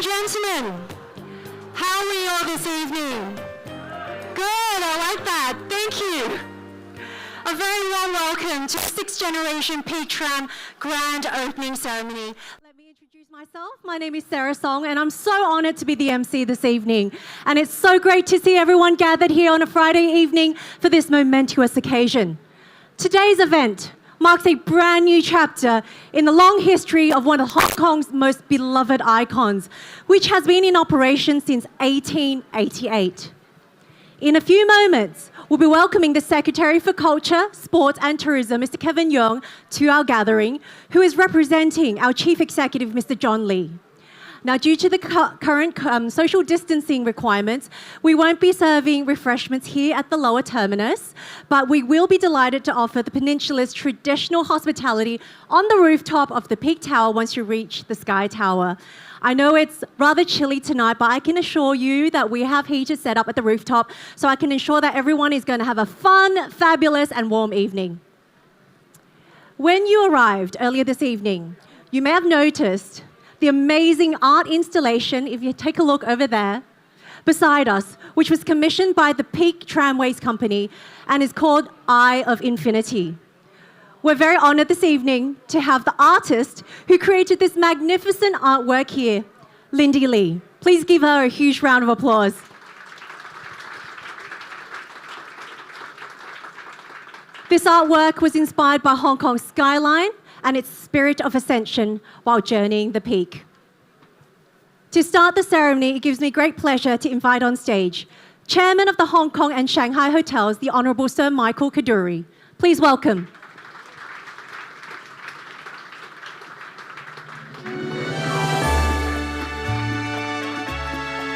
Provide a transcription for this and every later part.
and gentlemen, how are we all this evening? Good, I like that. Thank you. A very warm welcome to the 6th Generation Peak Tram Grand Opening Ceremony. Let me introduce myself. My name is Sarah Song, and I'm so honoured to be the MC this evening. And it's so great to see everyone gathered here on a Friday evening for this momentous occasion. Today's event marks a brand new chapter in the long history of one of Hong Kong's most beloved icons, which has been in operation since 1888. In a few moments, we'll be welcoming the Secretary for Culture, Sport and Tourism, Mr. Kevin Yeung, to our gathering, who is representing our Chief Executive, Mr. John Lee. Now, due to the current social distancing requirements, we won't be serving refreshments here at the lower terminus, but we will be delighted to offer the Peninsula's traditional hospitality on the rooftop of the Peak Tower once you reach the Sky Tower. I know it's rather chilly tonight, but I can assure you that we have heaters set up at the rooftop, so I can ensure that everyone is going to have a fun, fabulous and warm evening. When you arrived earlier this evening, you may have noticed the amazing art installation, if you take a look over there, beside us, which was commissioned by the Peak Tramways Company and is called Eye of Infinity. We're very honoured this evening to have the artist who created this magnificent artwork here, Lindy Lee. Please give her a huge round of applause. This artwork was inspired by Hong Kong's skyline and its spirit of ascension while journeying the peak. To start the ceremony, it gives me great pleasure to invite on stage Chairman of the Hong Kong and Shanghai Hotels, the Honourable Sir Michael Kadoorie. Please welcome.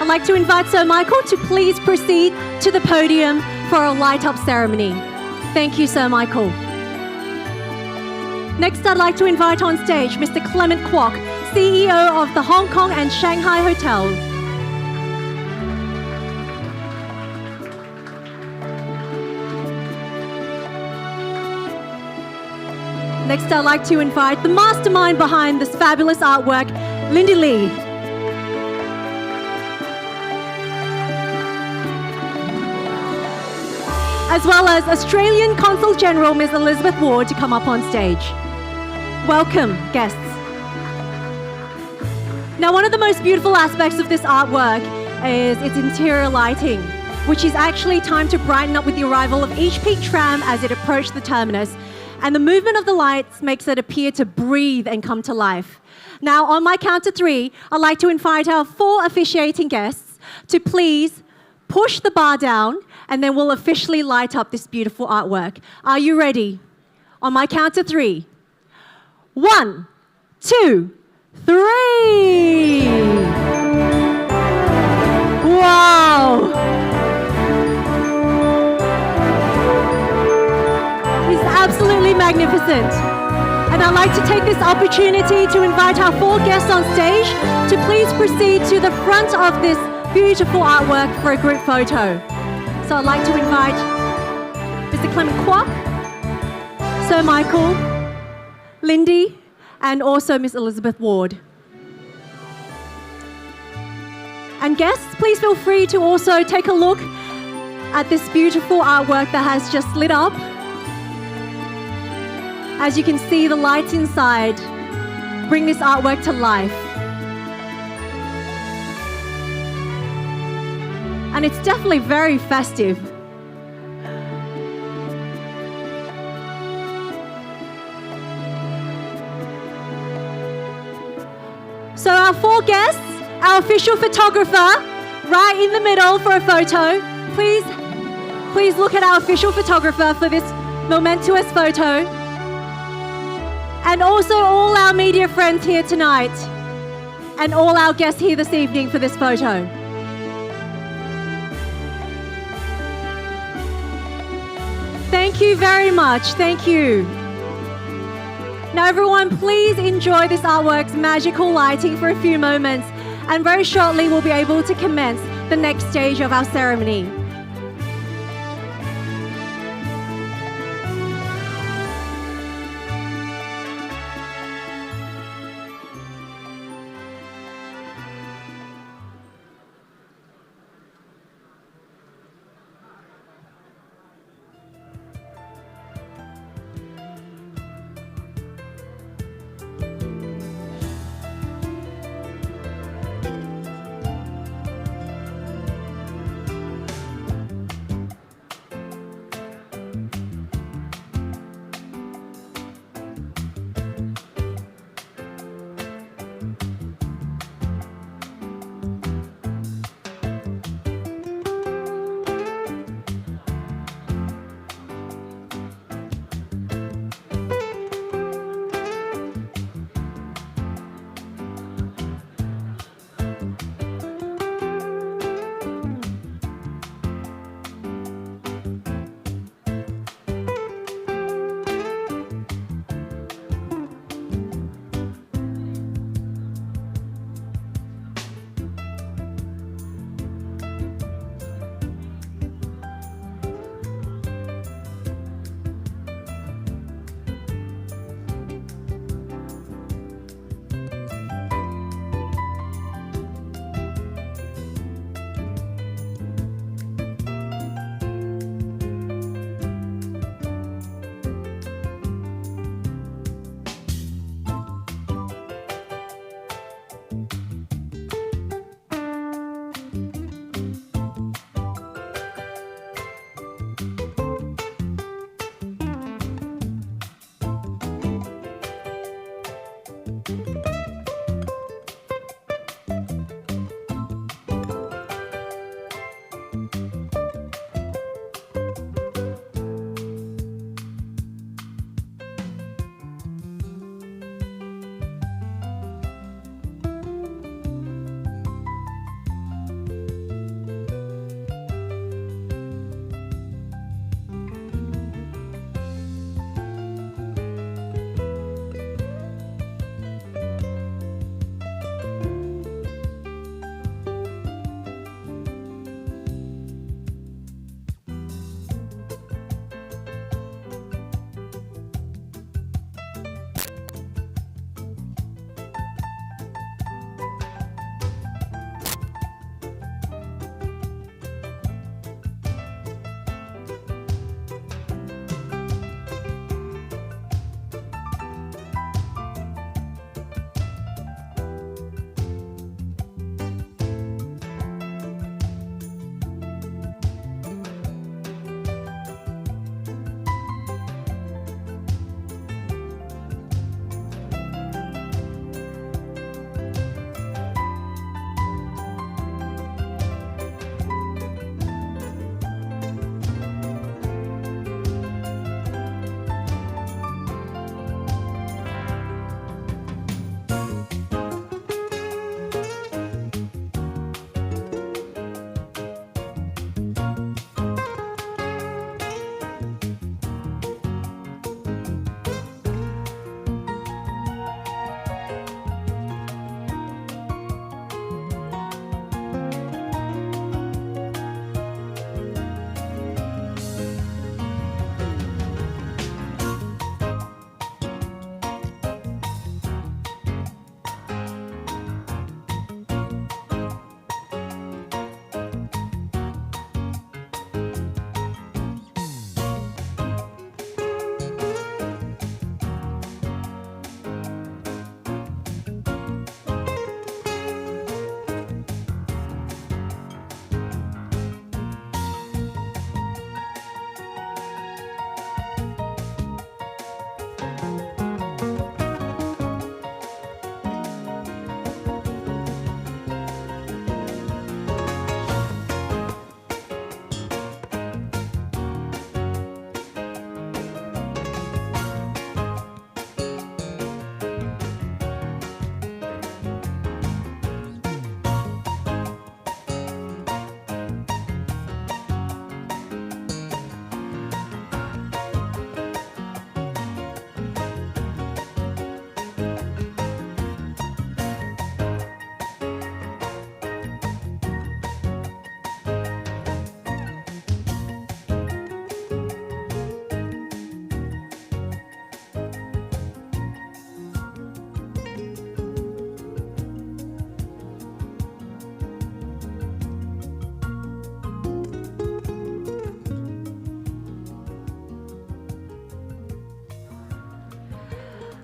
I'd like to invite Sir Michael to please proceed to the podium for a light-up ceremony. Thank you, Sir Michael. Next, I'd like to invite on stage Mr. Clement Kwok, CEO of the Hong Kong and Shanghai Hotels. Next, I'd like to invite the mastermind behind this fabulous artwork, Lindy Lee. As well as Australian Consul General Ms. Elizabeth Ward to come up on stage. Welcome, guests. Now, one of the most beautiful aspects of this artwork is its interior lighting, which is actually timed to brighten up with the arrival of each peak tram as it approached the terminus. And the movement of the lights makes it appear to breathe and come to life. Now, on my count of 3, I'd like to invite our 4 officiating guests to please push the bar down, and then we'll officially light up this beautiful artwork. Are you ready? On my count of 3. 1, 2, 3. Wow! It's absolutely magnificent. And I'd like to take this opportunity to invite our 4 guests on stage to please proceed to the front of this beautiful artwork for a group photo. So I'd like to invite Mr. Clement Kwok, Sir Michael, Lindy, and also Miss Elizabeth Ward. And guests, please feel free to also take a look at this beautiful artwork that has just lit up. As you can see, the lights inside bring this artwork to life. And it's definitely very festive. So our 4 guests, our official photographer, right in the middle for a photo. Please look at our official photographer for this momentous photo. And also all our media friends here tonight, and all our guests here this evening for this photo. Thank you very much. Thank you. Now everyone, please enjoy this artwork's magical lighting for a few moments, and very shortly we'll be able to commence the next stage of our ceremony.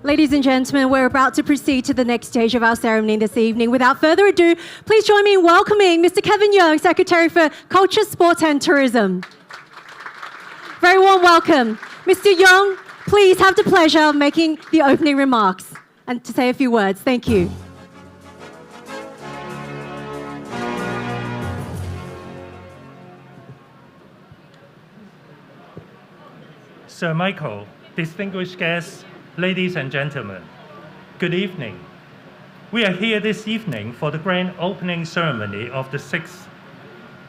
Ladies and gentlemen, we're about to proceed to the next stage of our ceremony this evening. Without further ado, please join me in welcoming Mr. Kevin Yeung, Secretary for Culture, Sport and Tourism. Very warm welcome. Mr. Yeung, please have the pleasure of making the opening remarks and to say a few words. Thank you. Sir Michael, distinguished guests, ladies and gentlemen, good evening. We are here this evening for the grand opening ceremony of the 6th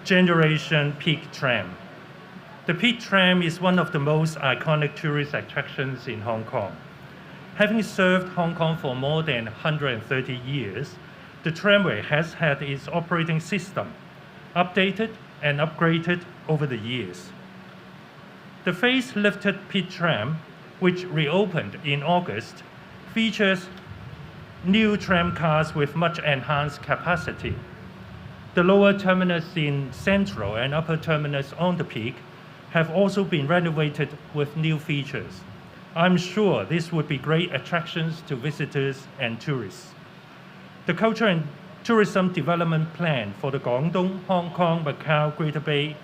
generation Peak Tram. The Peak Tram is one of the most iconic tourist attractions in Hong Kong. Having served Hong Kong for more than 130 years, the tramway has had its operating system updated and upgraded over the years. The facelifted Peak Tram, which reopened in August, features new tram cars with much enhanced capacity. The lower terminus in Central and upper terminus on the Peak have also been renovated with new features. I'm sure this would be great attractions to visitors and tourists. The Culture and Tourism Development Plan for the Guangdong, Hong Kong, Macau, Greater Bay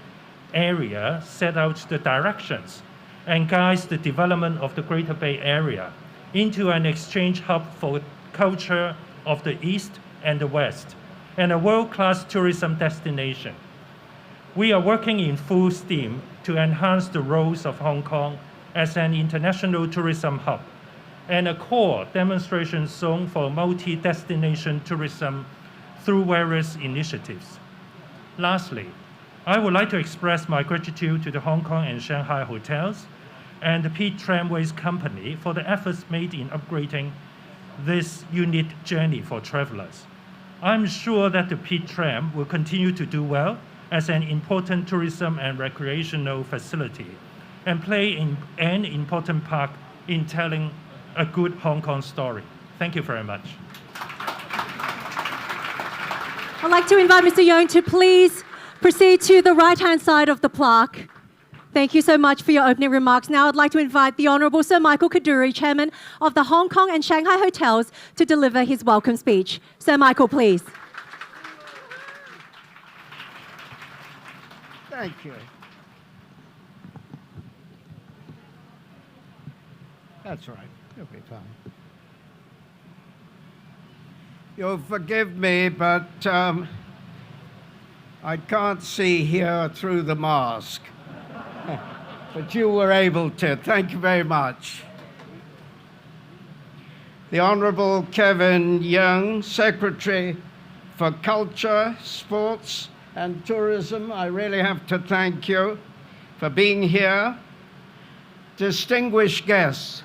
Area set out the directions and guides the development of the Greater Bay Area into an exchange hub for culture of the East and the West, and a world-class tourism destination. We are working in full steam to enhance the roles of Hong Kong as an international tourism hub and a core demonstration zone for multi-destination tourism through various initiatives. Lastly, I would like to express my gratitude to the Hong Kong and Shanghai hotels and the Peak Tramways Company for the efforts made in upgrading this unique journey for travelers. I'm sure that the Peak Tram will continue to do well as an important tourism and recreational facility and play an important part in telling a good Hong Kong story. Thank you very much. I'd like to invite Mr. Yeung to please proceed to the right-hand side of the plaque. Thank you so much for your opening remarks. Now I'd like to invite the Honourable Sir Michael Kadoorie, Chairman of the Hong Kong and Shanghai Hotels, to deliver his welcome speech. Sir Michael, please. Thank you. That's all right. You'll be fine. You'll forgive me, but I can't see here through the mask. But you were able to. Thank you very much. The Honourable Kevin Yeung, Secretary for Culture, Sports and Tourism, I really have to thank you for being here. Distinguished guests,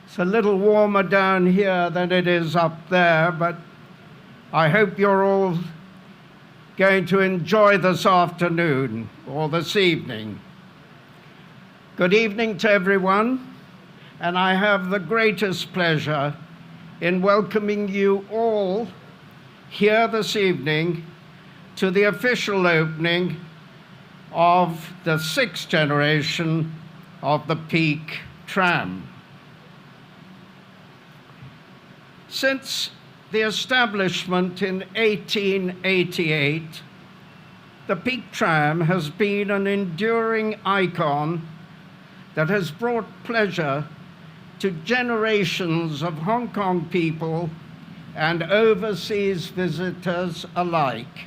it's a little warmer down here than it is up there, but I hope you're all going to enjoy this afternoon or this evening. Good evening to everyone, and I have the greatest pleasure in welcoming you all here this evening to the official opening of the 6th generation of the Peak Tram. Since the establishment in 1888, the Peak Tram has been an enduring icon that has brought pleasure to generations of Hong Kong people and overseas visitors alike.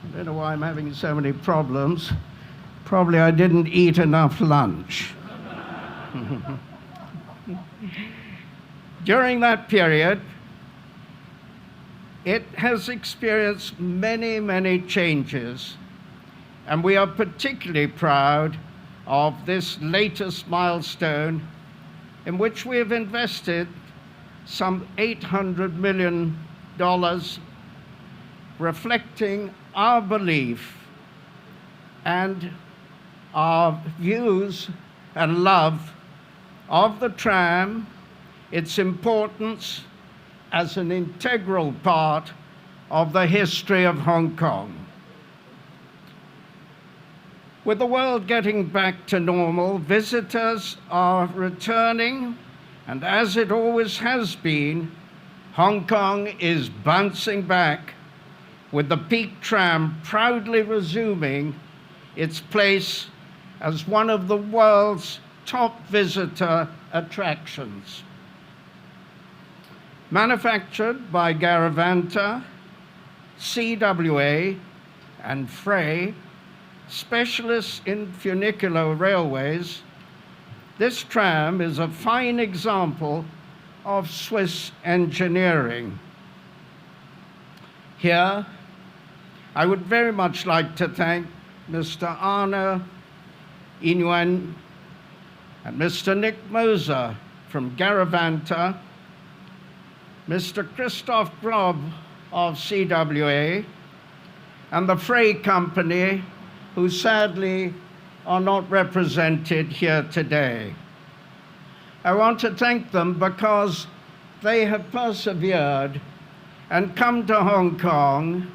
I don't know why I'm having so many problems. Probably I didn't eat enough lunch. During that period, it has experienced many, many changes, and we are particularly proud of this latest milestone in which we have invested some $800 million, reflecting our belief and our views and love of the tram, its importance as an integral part of the history of Hong Kong. With the world getting back to normal, visitors are returning, and as it always has been, Hong Kong is bouncing back, with the Peak Tram proudly resuming its place as one of the world's top visitor attractions. Manufactured by Garavanta, CWA, and Frey, specialists in funicular railways, this tram is a fine example of Swiss engineering. Here, I would very much like to thank Mr. Arno Inuen and Mr. Nick Moser from Garavanta, Mr. Christoph Grob of CWA, and the Frey Company, who sadly are not represented here today. I want to thank them because they have persevered and come to Hong Kong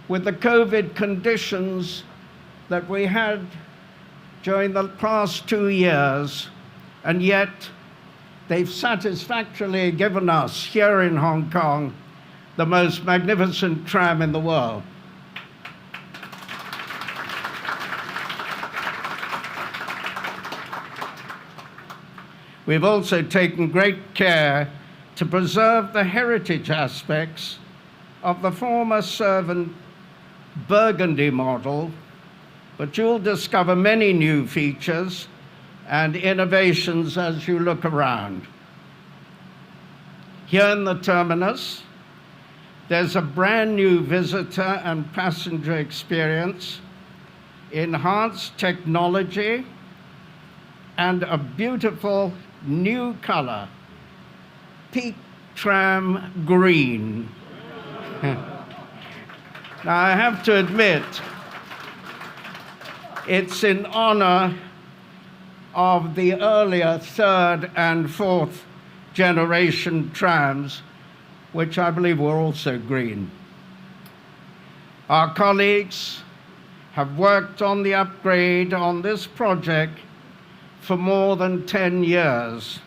with the COVID conditions that we had during the past 2 years, and yet they've satisfactorily given us here in Hong Kong the most magnificent tram in the world. We've also taken great care to preserve the heritage aspects of the former servant Burgundy model, but you'll discover many new features and innovations as you look around. Here in the terminus, there's a brand new visitor and passenger experience, enhanced technology, and a beautiful new color, Peak Tram Green. Now, I have to admit, it's in honor of the earlier third and fourth generation trams, which I believe were also green. Our colleagues have worked on the upgrade on this project for more than 10 years.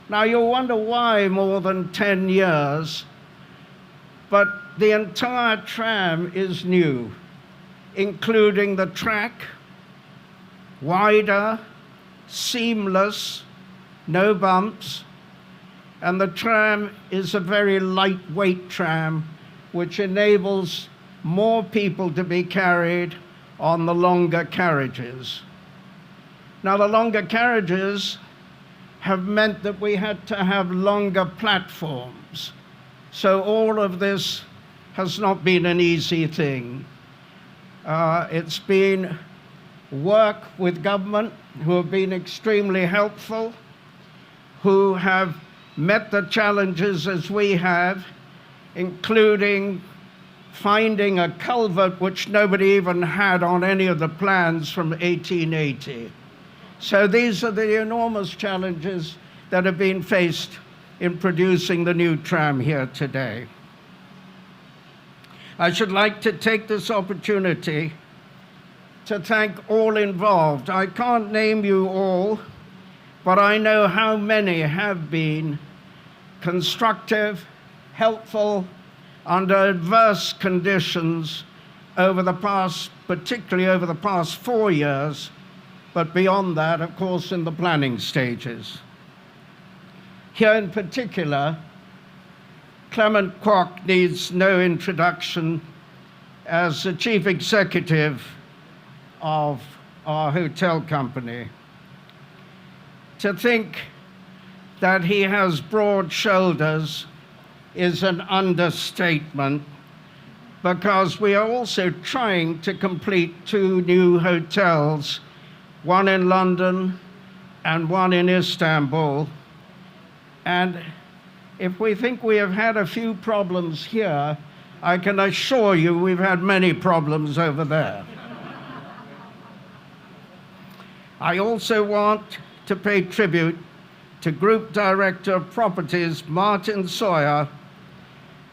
Now, you'll wonder why more than 10 years, but the entire tram is new, including the track, wider, seamless, no bumps, and the tram is a very lightweight tram, which enables more people to be carried on the longer carriages. Now, the longer carriages have meant that we had to have longer platforms. So all of this has not been an easy thing. It's been work with government who have been extremely helpful, who have met the challenges as we have, including finding a culvert which nobody even had on any of the plans from 1880. So these are the enormous challenges that have been faced in producing the new tram here today. I should like to take this opportunity to thank all involved. I can't name you all, but I know how many have been constructive, helpful, under adverse conditions over the past, particularly over the past 4 years, but beyond that, of course, in the planning stages. Here in particular, Clement Kwok needs no introduction as the chief executive of our hotel company. To think that he has broad shoulders is an understatement, because we are also trying to complete 2 new hotels, one in London and one in Istanbul. And if we think we have had a few problems here, I can assure you we've had many problems over there. I also want to pay tribute to Group Director of Properties, Martin Sawyer.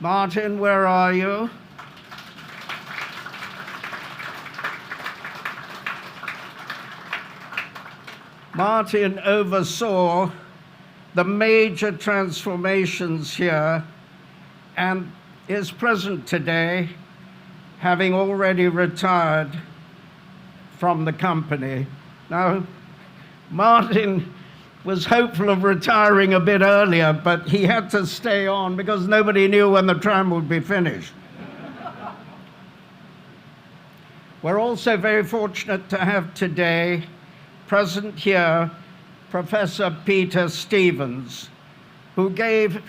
Martin, where are you? Martin oversaw the major transformations here and is present today, having already retired from the company. Now, Martin was hopeful of retiring a bit earlier, but he had to stay on because nobody knew when the tram would be finished. We're also very fortunate to have today present here Professor Peter Stevens, who gave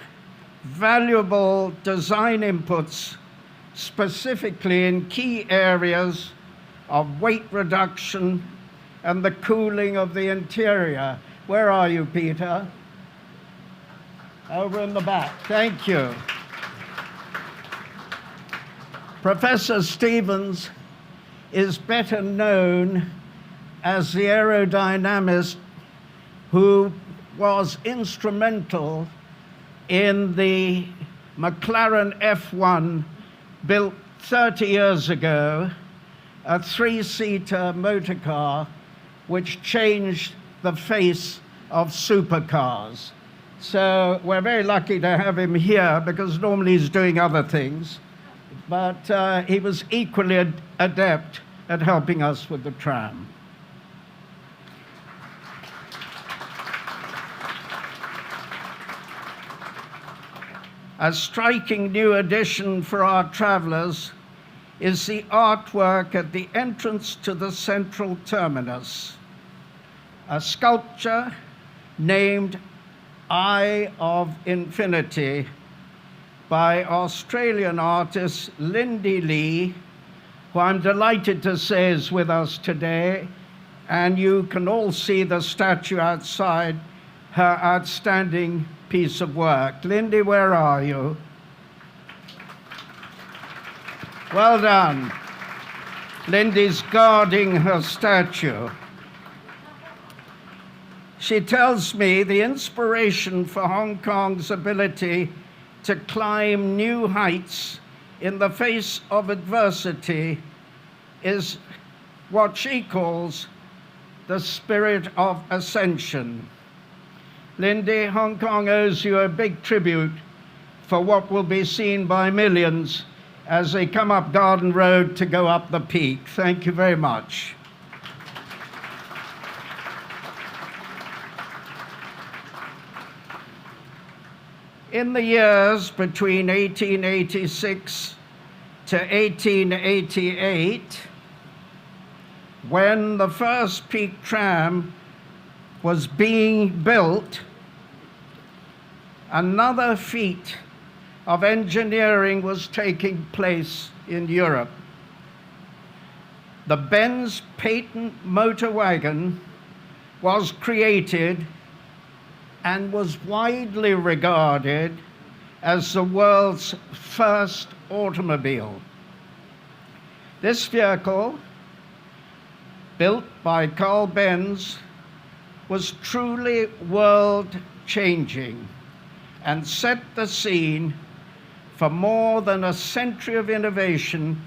valuable design inputs specifically in key areas of weight reduction and the cooling of the interior. Where are you, Peter? Over in the back. Thank you. Professor Stevens is better known as the aerodynamist who was instrumental in the McLaren F1 built 30 years ago, a three-seater motor car which changed the face of supercars. So we're very lucky to have him here because normally he's doing other things, but he was equally adept at helping us with the tram. A striking new addition for our travelers is the artwork at the entrance to the central terminus, a sculpture named Eye of Infinity by Australian artist Lindy Lee, who I'm delighted to say is with us today, and you can all see the statue outside, her outstanding piece of work. Lindy, where are you? Well done. Lindy's guarding her statue. She tells me the inspiration for Hong Kong's ability to climb new heights in the face of adversity is what she calls the spirit of ascension. Lindy, Hong Kong owes you a big tribute for what will be seen by millions as they come up Garden Road to go up the peak. Thank you very much. In the years between 1886 to 1888, when the first peak tram was being built, another feat of engineering was taking place in Europe. The Benz patent motor wagon was created and was widely regarded as the world's first automobile. This vehicle, built by Carl Benz, was truly world-changing and set the scene for more than a century of innovation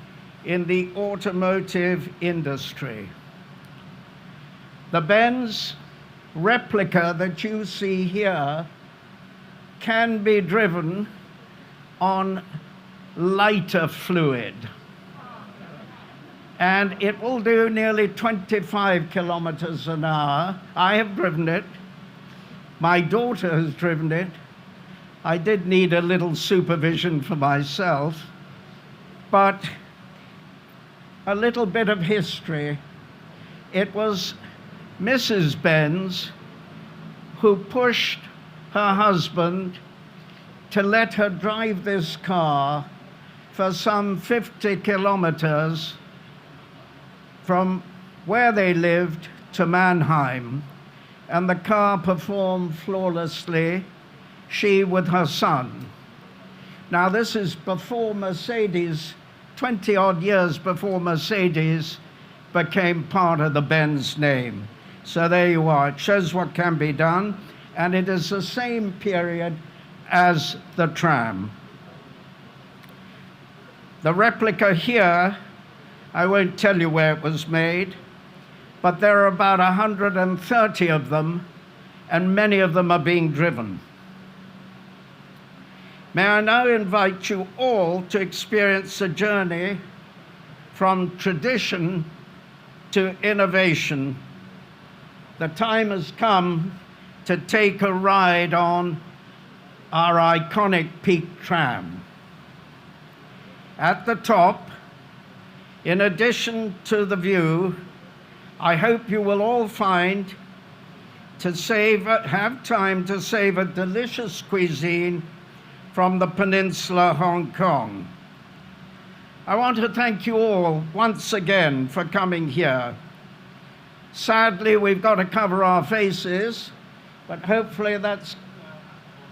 in the automotive industry. The Benz replica that you see here can be driven on lighter fluid, and it will do nearly 25 kilometers an hour. I have driven it. My daughter has driven it. I did need a little supervision for myself, but a little bit of history. It was Mrs. Benz who pushed her husband to let her drive this car for some 50 kilometers from where they lived to Mannheim, and the car performed flawlessly, she with her son. Now, this is before Mercedes, 20-odd years before Mercedes became part of the Benz name. So there you are. It shows what can be done, and it is the same period as the tram. The replica here, I won't tell you where it was made, but there are about 130 of them, and many of them are being driven. May I now invite you all to experience a journey from tradition to innovation. The time has come to take a ride on our iconic peak tram. At the top, in addition to the view, I hope you will all have time to savor delicious cuisine from the Peninsula, Hong Kong. I want to thank you all once again for coming here. Sadly, we've got to cover our faces, but hopefully that's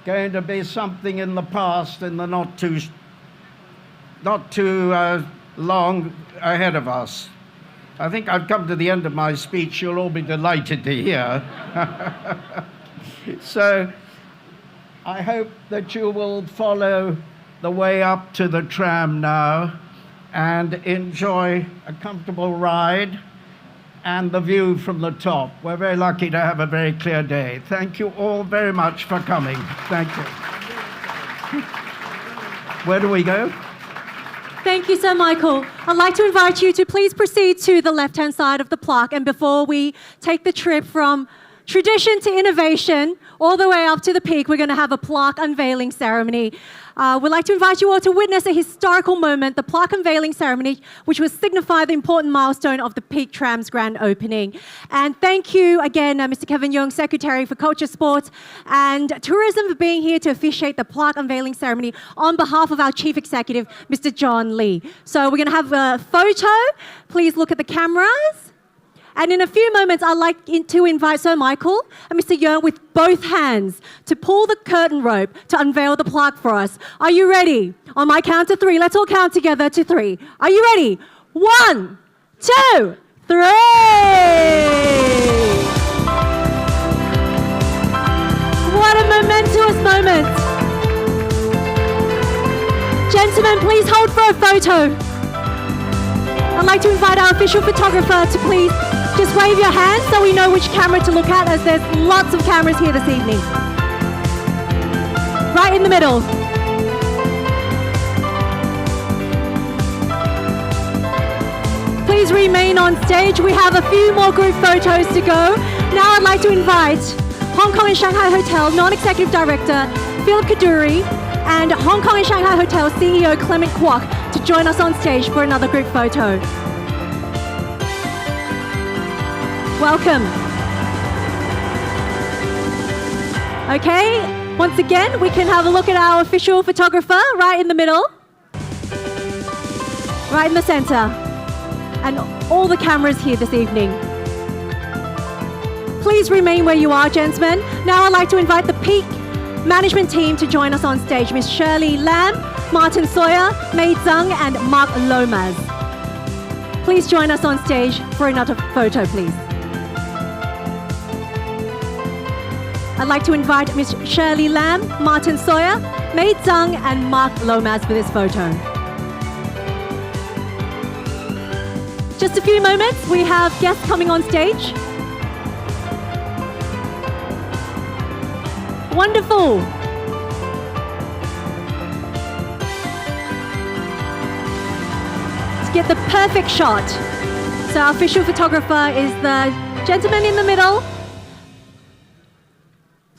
going to be something in the past in the not too long ahead of us. I think I've come to the end of my speech. You'll all be delighted to hear. So I hope that you will follow the way up to the tram now and enjoy a comfortable ride and the view from the top. We're very lucky to have a very clear day. Thank you all very much for coming. Thank you. Where do we go? Thank you, Sir Michael. I'd like to invite you to please proceed to the left-hand side of the plaque. And before we take the trip from tradition to innovation, all the way up to the peak, we're going to have a plaque unveiling ceremony. We'd like to invite you all to witness a historical moment, the plaque unveiling ceremony, which will signify the important milestone of the Peak Tram's grand opening. And thank you again, Mr. Kevin Young, Secretary for Culture, Sports and Tourism, for being here to officiate the plaque unveiling ceremony on behalf of our Chief Executive, Mr. John Lee. So we're going to have a photo. Please look at the cameras. And in a few moments, I'd like to invite Sir Michael and Mr. Yeung with both hands to pull the curtain rope to unveil the plaque for us. Are you ready? On my count of three, let's all count together to three. Are you ready? 1, 2, 3. What a momentous moment. Gentlemen, please hold for a photo. I'd like to invite our official photographer to please just wave your hand so we know which camera to look at, as there's lots of cameras here this evening. Right in the middle. Please remain on stage. We have a few more group photos to go. Now I'd like to invite Hong Kong and Shanghai Hotel Non-Executive Director Philip Kaduri and Hong Kong and Shanghai Hotel CEO Clement Kwok to join us on stage for another group photo. Welcome. Okay, once again, we can have a look at our official photographer right in the middle, right in the center, and all the cameras here this evening. Please remain where you are, gentlemen. Now I'd like to invite the Peak management team to join us on stage. Miss Shirley Lam, Martin Sawyer, Mei Zhang, and Mark Lomas. Please join us on stage for another photo, please. I'd like to invite Miss Shirley Lam, Martin Sawyer, Mei Zhang, and Mark Lomas for this photo. Just a few moments, we have guests coming on stage. Wonderful. To get the perfect shot. So our official photographer is the gentleman in the middle.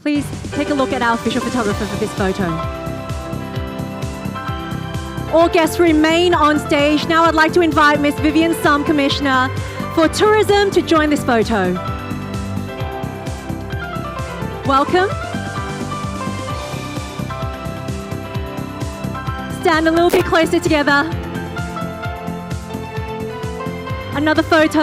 Please take a look at our official photographer for this photo. All guests remain on stage. Now I'd like to invite Miss Vivian Sum, Commissioner for Tourism, to join this photo. Welcome. Stand a little bit closer together. Another photo